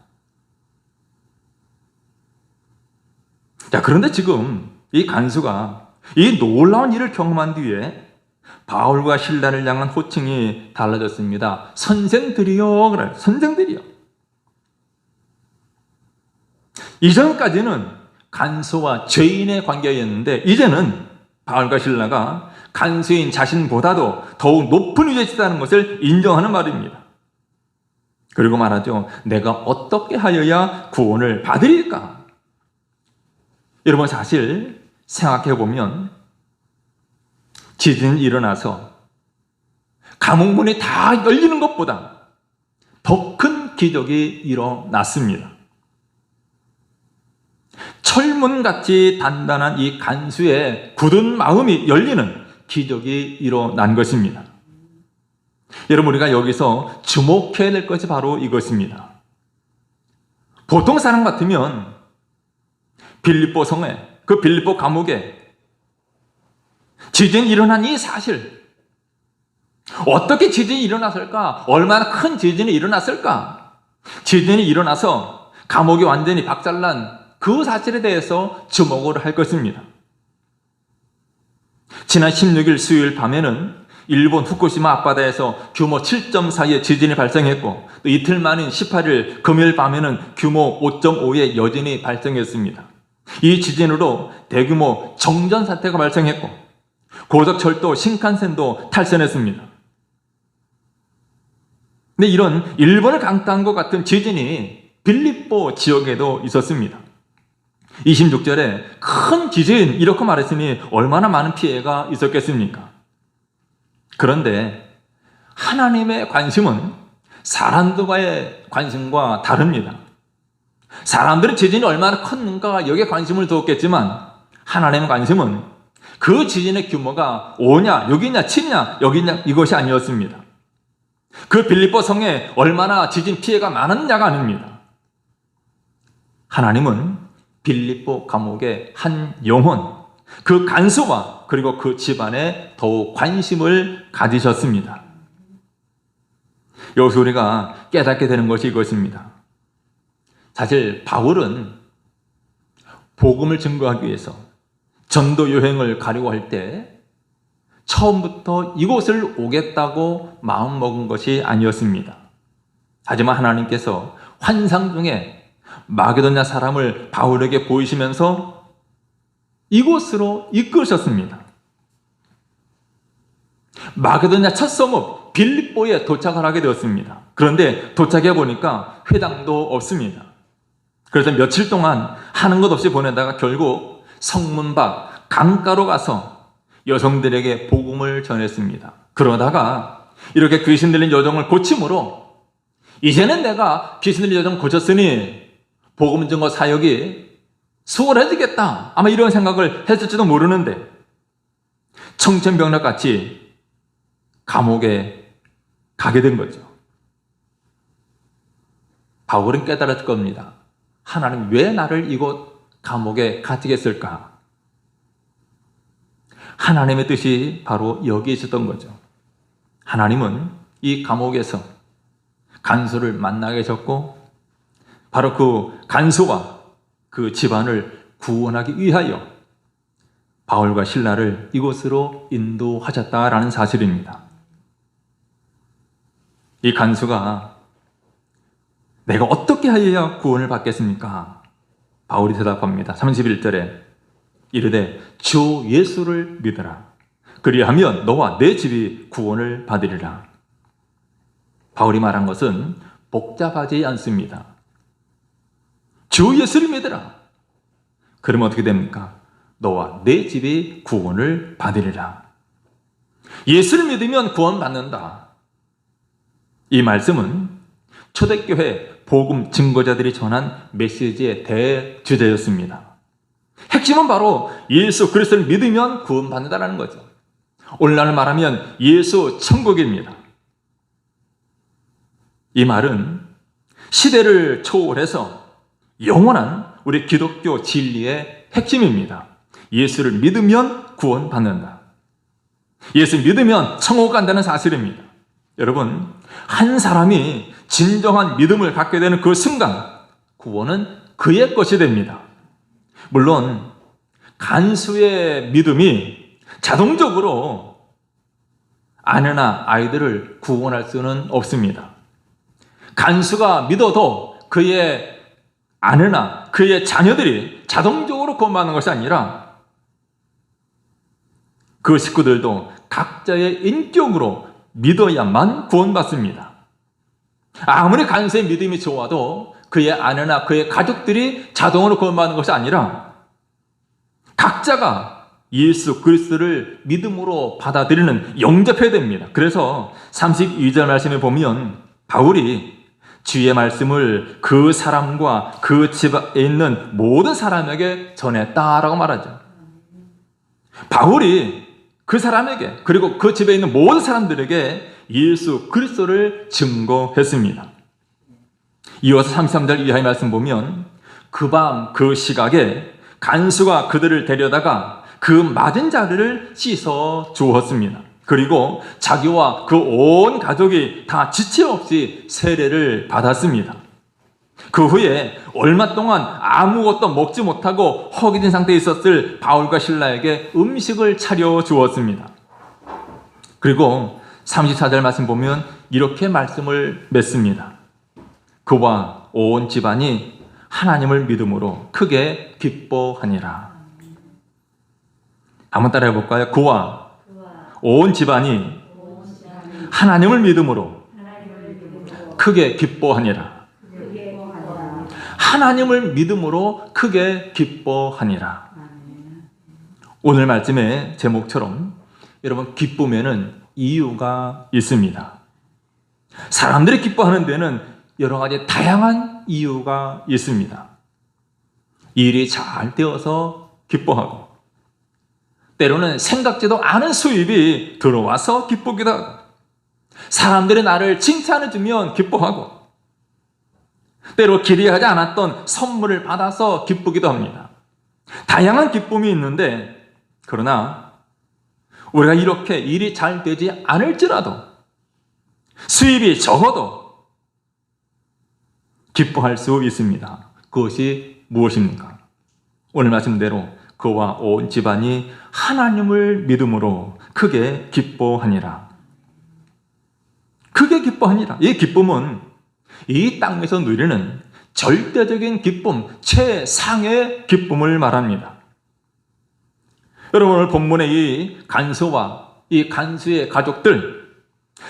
자, 그런데 지금 이 간수가 이 놀라운 일을 경험한 뒤에 바울과 신라를 향한 호칭이 달라졌습니다. 선생들이요. 그래, 선생들이요. 이전까지는 간수와 죄인의 관계였는데 이제는 바울과 신라가 간수인 자신보다도 더욱 높은 위치에 있다는 것을 인정하는 말입니다. 그리고 말하죠. 내가 어떻게 하여야 구원을 받으리까? 여러분, 사실 생각해보면 지진이 일어나서 감옥문이 다 열리는 것보다 더 큰 기적이 일어났습니다. 철문같이 단단한 이 간수의 굳은 마음이 열리는 기적이 일어난 것입니다. 여러분, 우리가 여기서 주목해야 될 것이 바로 이것입니다. 보통 사람 같으면 빌립보 성에, 그 빌립보 감옥에 지진이 일어난 이 사실, 어떻게 지진이 일어났을까? 얼마나 큰 지진이 일어났을까? 지진이 일어나서 감옥이 완전히 박살난 그 사실에 대해서 주목을 할 것입니다. 지난 16일 수요일 밤에는 일본 후쿠시마 앞바다에서 규모 7.4의 지진이 발생했고, 또 이틀 만인 18일 금요일 밤에는 규모 5.5의 여진이 발생했습니다. 이 지진으로 대규모 정전 사태가 발생했고, 고속철도 신칸센도 탈선했습니다. 근데 이런 일본을 강타한 것 같은 지진이 빌립보 지역에도 있었습니다. 26절에 큰 지진 이렇게 말했으니 얼마나 많은 피해가 있었겠습니까? 그런데 하나님의 관심은 사람들과의 관심과 다릅니다. 사람들은 지진이 얼마나 컸는가 여기에 관심을 두었겠지만, 하나님의 관심은 그 지진의 규모가 5냐, 6이냐, 7냐, 여기냐 이것이 아니었습니다. 그 빌립보 성에 얼마나 지진 피해가 많았냐가 아닙니다. 하나님은 빌립보 감옥의 한 영혼, 그 간수와 그리고 그 집안에 더욱 관심을 가지셨습니다. 여기서 우리가 깨닫게 되는 것이 이것입니다. 사실 바울은 복음을 증거하기 위해서 전도 여행을 가려고 할 때 처음부터 이곳을 오겠다고 마음먹은 것이 아니었습니다. 하지만 하나님께서 환상 중에 마게도냐 사람을 바울에게 보이시면서 이곳으로 이끄셨습니다. 마게도냐 첫 성읍 빌립보에 도착을 하게 되었습니다. 그런데 도착해 보니까 회당도 없습니다. 그래서 며칠 동안 하는 것 없이 보내다가 결국 성문 밖 강가로 가서 여성들에게 복음을 전했습니다. 그러다가 이렇게 귀신 들린 여종을 고침으로 이제는 내가 귀신 들린 여종 고쳤으니 복음 증거 사역이 수월해지겠다, 아마 이런 생각을 했을지도 모르는데 청천벽력같이 감옥에 가게 된 거죠. 바울은 깨달았을 겁니다. 하나님 왜 나를 이곳 감옥에 갇히게 했을까? 하나님의 뜻이 바로 여기 있었던 거죠. 하나님은 이 감옥에서 간수를 만나게 하셨고, 바로 그 간수와 그 집안을 구원하기 위하여 바울과 실라를 이곳으로 인도하셨다라는 사실입니다. 이 간수가 내가 어떻게 하여야 구원을 받겠습니까? 바울이 대답합니다. 31절에 이르되 주 예수를 믿어라. 그리하면 너와 내 집이 구원을 받으리라. 바울이 말한 것은 복잡하지 않습니다. 주 예수를 믿어라. 그러면 어떻게 됩니까? 너와 내 집이 구원을 받으리라. 예수를 믿으면 구원받는다. 이 말씀은 초대교회 복음 증거자들이 전한 메시지의 대주제였습니다. 핵심은 바로 예수 그리스도를 믿으면 구원받는다는 거죠. 오늘날 말하면 예수 천국입니다. 이 말은 시대를 초월해서 영원한 우리 기독교 진리의 핵심입니다. 예수를 믿으면 구원받는다. 예수 믿으면 천국 간다는 사실입니다. 여러분, 한 사람이 진정한 믿음을 갖게 되는 그 순간 구원은 그의 것이 됩니다. 물론 간수의 믿음이 자동적으로 아내나 아이들을 구원할 수는 없습니다. 간수가 믿어도 그의 아내나 그의 자녀들이 자동적으로 구원받는 것이 아니라 그 식구들도 각자의 인격으로 믿어야만 구원받습니다. 아무리 간수의 믿음이 좋아도 그의 아내나 그의 가족들이 자동으로 구원받는 것이 아니라 각자가 예수 그리스도를 믿음으로 받아들이는 영접해야 됩니다. 그래서 32절 말씀에 보면 바울이 주의 말씀을 그 사람과 그 집에 있는 모든 사람에게 전했다라고 말하죠. 바울이 그 사람에게 그리고 그 집에 있는 모든 사람들에게 예수 그리스도를 증거했습니다. 이어서 33절 이하의 말씀 보면 그 밤 그 시각에 간수가 그들을 데려다가 그 맞은 자리를 씻어 주었습니다. 그리고 자기와 그 온 가족이 다 지체 없이 세례를 받았습니다. 그 후에 얼마 동안 아무것도 먹지 못하고 허기진 상태에 있었을 바울과 실라에게 음식을 차려 주었습니다. 그리고 34절 말씀 보면 이렇게 말씀을 맺습니다. 그와 온 집안이 하나님을 믿음으로 크게 기뻐하니라. 한번 따라해 볼까요? 그와 온 집안이 하나님을 믿음으로 크게 기뻐하니라. 하나님을 믿음으로 크게 기뻐하니라. 오늘 말씀의 제목처럼 여러분, 기쁨에는 이유가 있습니다. 사람들이 기뻐하는 데는 여러 가지 다양한 이유가 있습니다. 일이 잘 되어서 기뻐하고, 때로는 생각지도 않은 수입이 들어와서 기쁘기도 하고, 사람들이 나를 칭찬해주면 기뻐하고, 때로 기대하지 않았던 선물을 받아서 기쁘기도 합니다. 다양한 기쁨이 있는데, 그러나 우리가 이렇게 일이 잘 되지 않을지라도, 수입이 적어도 기뻐할 수 있습니다. 그것이 무엇입니까? 오늘 말씀대로 그와 온 집안이 하나님을 믿음으로 크게 기뻐하니라. 크게 기뻐하니라. 이 기쁨은 이 땅에서 누리는 절대적인 기쁨, 최상의 기쁨을 말합니다. 여러분, 오늘 본문의 이 간수와 이 간수의 가족들,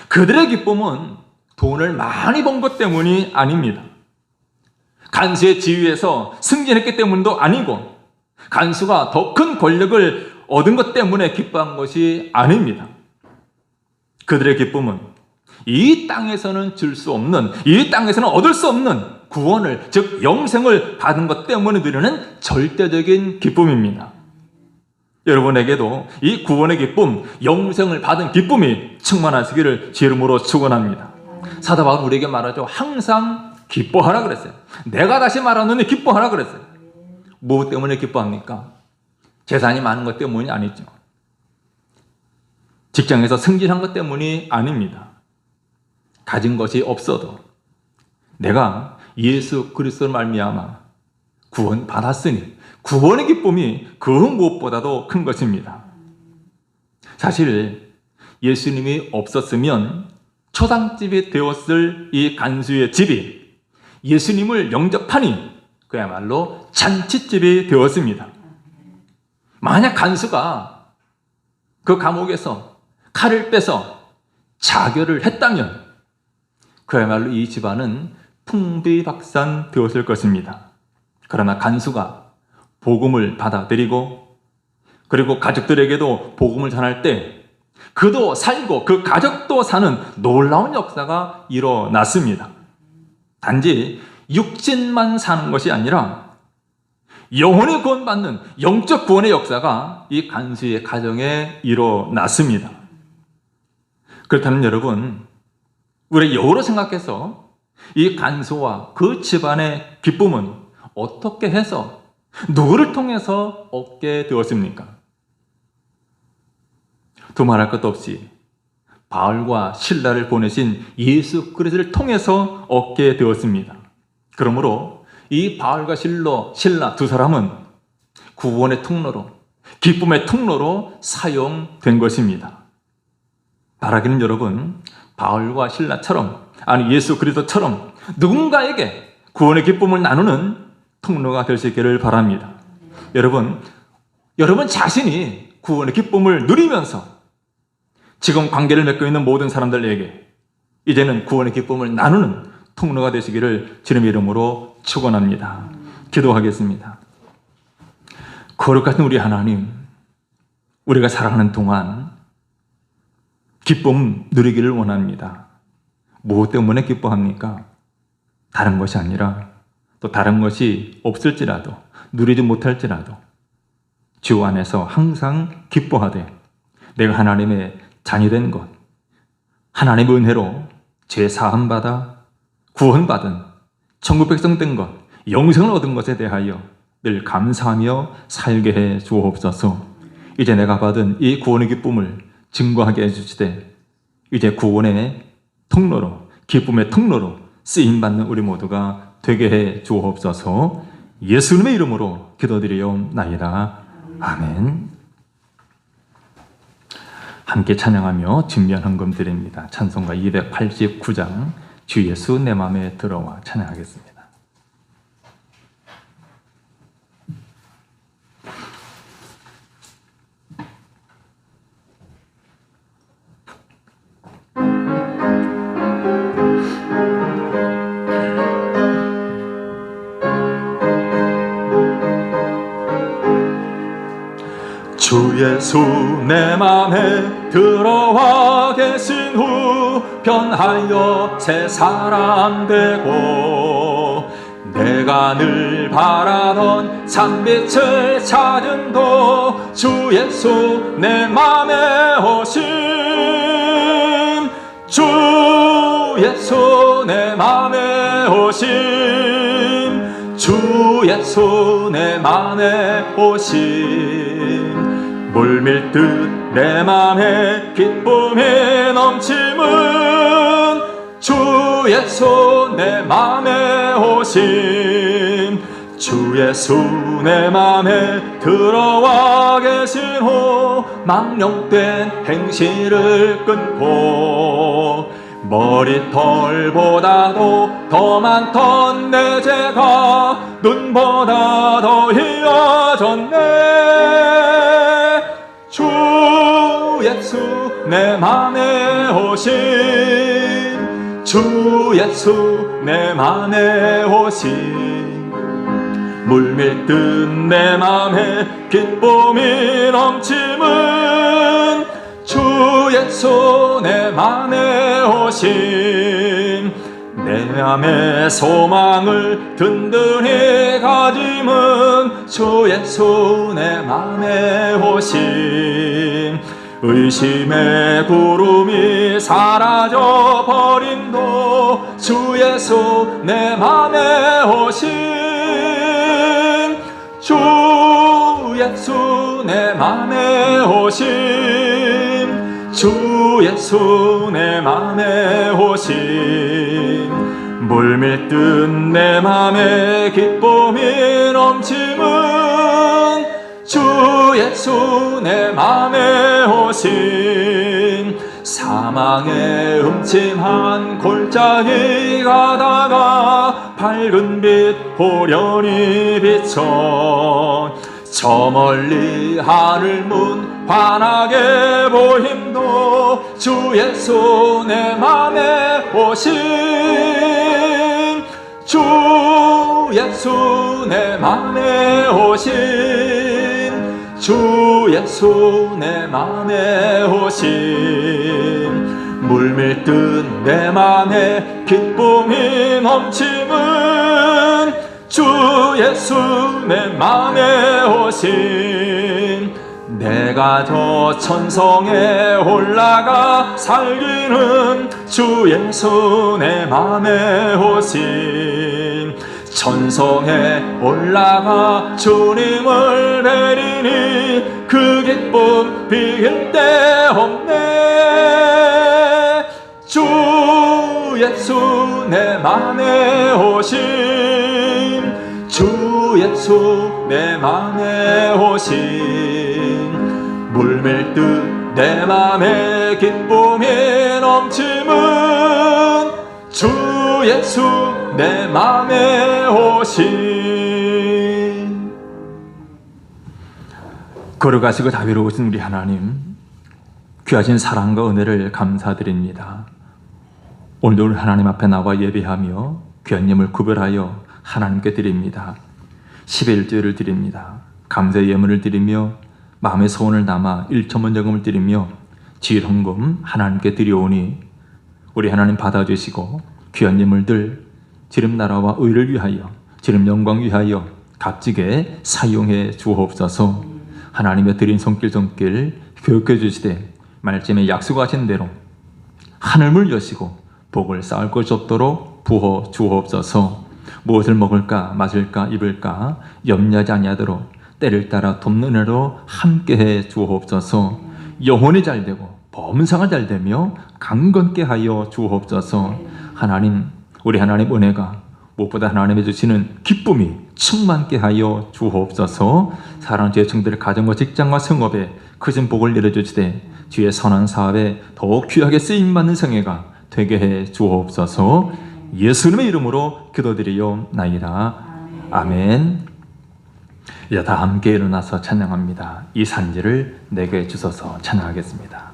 그들의 기쁨은 돈을 많이 번 것 때문이 아닙니다. 간수의 지위에서 승진했기 때문도 아니고, 간수가 더 큰 권력을 얻은 것 때문에 기뻐한 것이 아닙니다. 그들의 기쁨은 이 땅에서는 줄 수 없는, 이 땅에서는 얻을 수 없는 구원을, 즉 영생을 받은 것 때문에 누리는 절대적인 기쁨입니다. 여러분에게도 이 구원의 기쁨, 영생을 받은 기쁨이 충만하시기를 제 이름으로 축원합니다. 사도 바울은 우리에게 말하죠. 항상 기뻐하라 그랬어요. 내가 다시 말하노니 기뻐하라 그랬어요. 무엇 때문에 기뻐합니까? 재산이 많은 것 때문이 아니죠. 직장에서 승진한 것 때문이 아닙니다. 가진 것이 없어도 내가 예수 그리스도를 말미암아 구원 받았으니 구원의 기쁨이 그 무엇보다도 큰 것입니다. 사실 예수님이 없었으면 초상집이 되었을 이 간수의 집이 예수님을 영접하니 그야말로 잔치집이 되었습니다. 만약 간수가 그 감옥에서 칼을 빼서 자결을 했다면 그야말로 이 집안은 풍비박산 되었을 것입니다. 그러나 간수가 복음을 받아들이고, 그리고 가족들에게도 복음을 전할 때 그도 살고 그 가족도 사는 놀라운 역사가 일어났습니다. 단지 육신만 사는 것이 아니라 영혼의 구원받는 영적 구원의 역사가 이 간수의 가정에 일어났습니다. 그렇다면 여러분, 우리 역으로 생각해서 이 간수와 그 집안의 기쁨은 어떻게 해서, 누구를 통해서 얻게 되었습니까? 두말할 것도 없이 바울과 실라를 보내신 예수 그리스도를 통해서 얻게 되었습니다. 그러므로 이 바울과 실라 두 사람은 구원의 통로로, 기쁨의 통로로 사용된 것입니다. 바라기는 여러분, 바울과 실라처럼, 아니 예수 그리스도처럼 누군가에게 구원의 기쁨을 나누는 통로가 될 수 있기를 바랍니다. 여러분 자신이 구원의 기쁨을 누리면서 지금 관계를 맺고 있는 모든 사람들에게 이제는 구원의 기쁨을 나누는 통로가 되시기를 주님의 이름으로 축원합니다. 기도하겠습니다. 거룩하신 우리 하나님, 우리가 살아가는 동안 기쁨 누리기를 원합니다. 무엇 때문에 기뻐합니까? 다른 것이 아니라, 또 다른 것이 없을지라도, 누리지 못할지라도 주 안에서 항상 기뻐하되 내가 하나님의 자녀된 것, 하나님의 은혜로 죄 사함받아 구원받은 천국 백성 된 것, 영생을 얻은 것에 대하여 늘 감사하며 살게 해 주옵소서. 이제 내가 받은 이 구원의 기쁨을 증거하게 해주시되 이제 구원의 통로로, 기쁨의 통로로 쓰임받는 우리 모두가 되게 해 주옵소서. 예수님의 이름으로 기도드리옵나이다. 아멘. 함께 찬양하며 진면헌금 드립니다. 찬송가 289장 주 예수 내 맘에 들어와 찬양하겠습니다. 주 예수 내 맘에 들어와 계신 후 변하여 새 사람 되고 내가 늘 바라던 산빛을 찾음도 주 예수 내 맘에 오심 주 예수 내 맘에 오심 주 예수 내 맘에 오심 물밀듯 내 맘에 기쁨이 넘침은 주 예수 내 맘에 오심 주 예수 내 맘에 들어와 계신 후 망령된 행실을 끊고 머리털보다도 더 많던 내 죄가 눈보다 더 희어졌네 주 예수 내 맘에 오심 주 예수 내 맘에 오심 물밀듯 내 맘에 기쁨이 넘침은 주 예수 내 맘에 오심 내 맘의 소망을 든든히 가짐은 주 예수 내 맘에 오심 의심의 구름이 사라져 버린도 주 예수 내 맘에 오심 주 예수 내 맘에 오심 주 예수 내 맘에 오심 물밀듯 내 맘에 기쁨이 넘침은 주 예수 내 맘에 오심 사망의 음침한 골짜기 가다가 밝은 빛 호련히 비춰 저 멀리 하늘 문 환하게 보임도 주 예수 내 맘에 오심 주 예수 내 맘에 오심 주 예수 내 맘에 오심 물밀듯 내 맘에 기쁨이 넘침은 주 예수 내 맘에 오심 내가 저 천성에 올라가 살기는 주 예수 내 맘에 오심 천성에 올라가 주님을 뵈리니 그 기쁨 비길 데 없네 주 예수 내 맘에 오심 주 예수 내 맘에 오심 물밀듯 내 맘에 기쁨이 넘침은 주 예수 내 맘에 오심 걸어가시고 다비로우신 우리 하나님 귀하신 사랑과 은혜를 감사드립니다. 오늘도 하나님 앞에 나와 예배하며 귀한 예물 구별하여 하나님께 드립니다. 11조를 드립니다. 감사의 예물을 드리며 마음의 소원을 담아 1천만 저금을 드리며 지휘헌금 하나님께 드리오니 우리 하나님 받아주시고 귀한 예물들 지름 나라와 의를 위하여 지름 영광 위하여 값지게 사용해 주옵소서. 하나님의 드린 손길 교육해 주시되 말씀에 약속하신 대로 하늘물 여시고 복을 쌓을 것이 없도록 부어 주옵소서. 무엇을 먹을까 마실까 입을까 염려하지 아니하도록 때를 따라 돕는 은혜로 함께해 주옵소서. 영혼이 잘되고 범사가 잘 되며 강건케 하여 주옵소서. 하나님, 우리 하나님 은혜가 무엇보다 하나님이 주시는 기쁨이 충만케 하여 주옵소서. 사랑하는 주의 청들의 가정과 직장과 성업에 크신 복을 내려주시되 주의 선한 사업에 더욱 귀하게 쓰임받는 성회가 되게 해 주옵소서. 예수님의 이름으로 기도드리옵나이다. 아멘. 이제 다 함께 일어나서 찬양합니다. 이 산지를 내게 주소서. 찬양하겠습니다.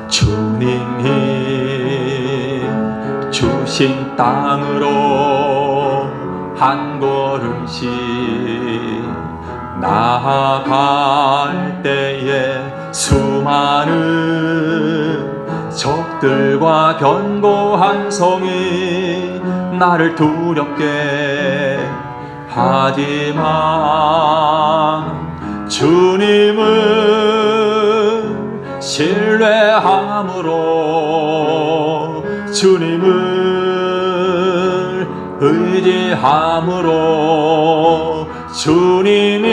주님이 주신 땅으로 한 걸음씩 나아갈 때에 수많은 적들과 견고한 성이 나를 두렵게 하지만 주님은 신뢰함으로 주님을 의지함으로 주님이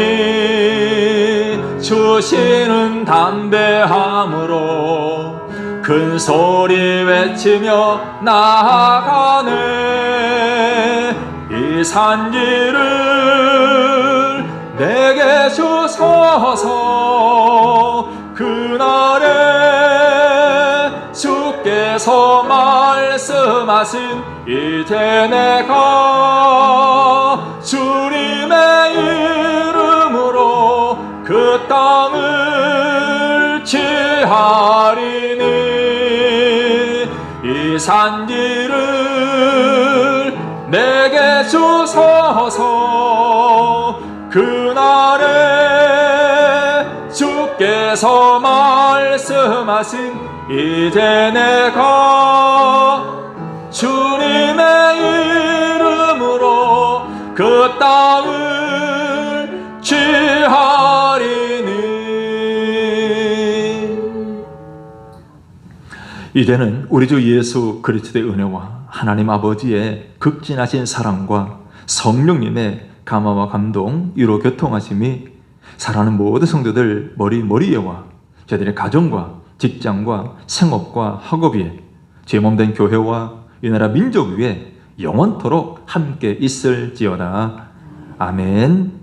주시는 담대함으로 큰 소리 외치며 나아가네. 이 산지를 내게 주소서. 그날에 주께서 말씀하신 이제 내가 주님의 이름으로 그 땅을 취하리니 이 산지를 내게 주소서. 그날에 주께서 말씀하신 이제 내가 주님의 이름으로 그 땅을 취하리니. 이제는 우리 주 예수 그리스도의 은혜와 하나님 아버지의 극진하신 사랑과 성령님의 감화와 감동, 위로 교통하심이 사랑하는 모든 성도들 머리머리에와 저희들의 가정과 직장과 생업과 학업 위에 제 몸된 교회와 이 나라 민족 위에 영원토록 함께 있을지어다. 아멘.